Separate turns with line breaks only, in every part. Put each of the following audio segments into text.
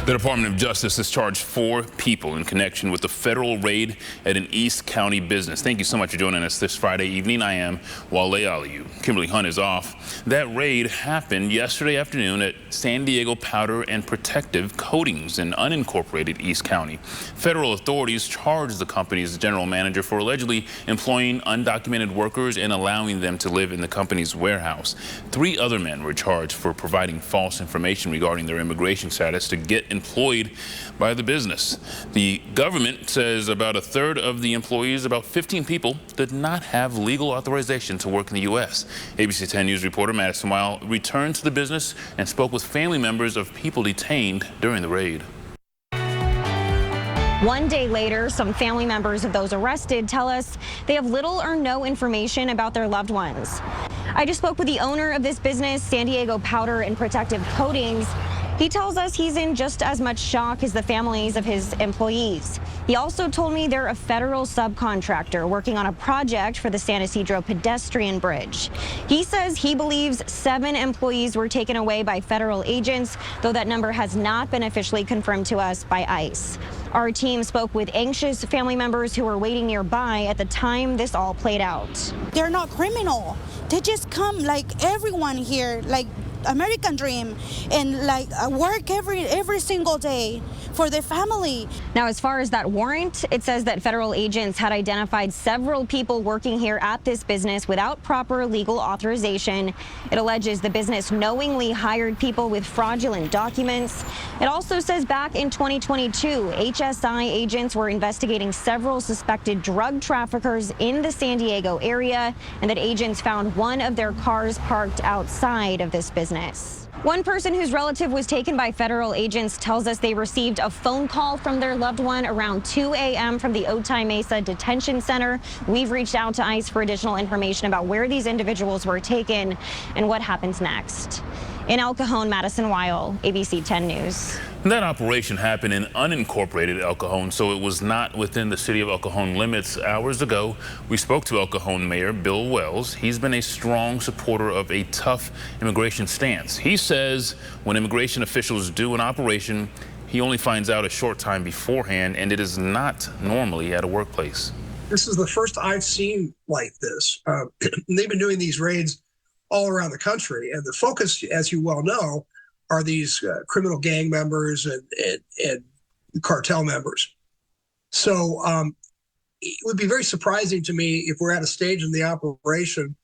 The Department of Justice has charged 4 people in connection with the federal raid at an East County business. Thank you so much for joining us this Friday evening. I am Wale Aliyu. Kimberly Hunt is off. That raid happened yesterday afternoon at San Diego Powder and Protective Coatings in unincorporated East County. Federal authorities charged the company's general manager for allegedly employing undocumented workers and allowing them to live in the company's warehouse. 3 other men were charged for providing false information regarding their immigration status to get employed by the business. The government says about a third of the employees, about 15 people, did not have legal authorization to work in the U.S. ABC 10 News reporter Madison Weil returned to the business and spoke with family members of people detained during the raid.
One day later, some family members of those arrested tell us they have little or no information about their loved ones. I just spoke with the owner of this business, San Diego Powder and Protective Coatings. He tells us he's in just as much shock as the families of his employees. He also told me they're a federal subcontractor working on a project for the San Ysidro pedestrian bridge. He says he believes 7 employees were taken away by federal agents, though that number has not been officially confirmed to us by ICE. Our team spoke with anxious family members who were waiting nearby at the time this all played out.
They're not criminal. They just come like everyone here, like American dream, and like work every single day for their family.
Now, as far as that warrant, it says that federal agents had identified several people working here at this business without proper legal authorization. It alleges the business knowingly hired people with fraudulent documents. It also says back in 2022, HSI agents were investigating several suspected drug traffickers in the San Diego area, and that agents found one of their cars parked outside of this business. One person whose relative was taken by federal agents tells us they received a phone call from their loved one around 2 a.m. from the Otay Mesa Detention Center. We've reached out to ICE for additional information about where these individuals were taken and what happens next. In El Cajon, Madison Weil, ABC 10 News.
That operation happened in unincorporated El Cajon, so it was not within the city of El Cajon limits. Hours ago, we spoke to El Cajon Mayor Bill Wells. He's been a strong supporter of a tough immigration stance. He says when immigration officials do an operation, he only finds out a short time beforehand, and it is not normally at a workplace.
This is the first I've seen like this. They've been doing these raids all around the country, and the focus, as you well know, are these criminal gang members and cartel members. So it would be very surprising to me if we're at a stage in the operation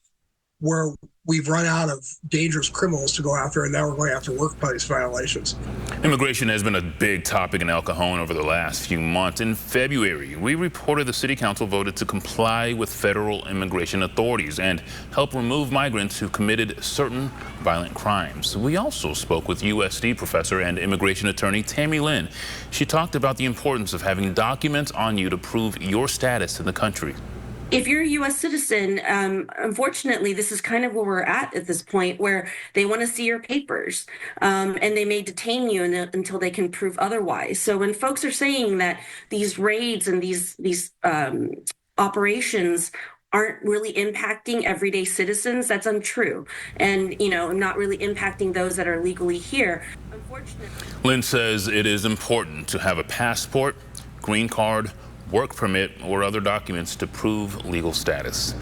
where we've run out of dangerous criminals to go after, and now we're going after workplace violations.
Immigration has been a big topic in El Cajon over the last few months. In February, we reported the city council voted to comply with federal immigration authorities and help remove migrants who committed certain violent crimes. We also spoke with USD professor and immigration attorney Tammy Lynn. She talked about the importance of having documents on you to prove your status in the country.
If you're a U.S. citizen, unfortunately, this is kind of where we're at this point, where they want to see your papers, and they may detain you until they can prove otherwise. So when folks are saying that these raids and these operations aren't really impacting everyday citizens, that's untrue, and not really impacting those that are legally here. Unfortunately,
Lynn says it is important to have a passport, green card, work permit, or other documents to prove legal status.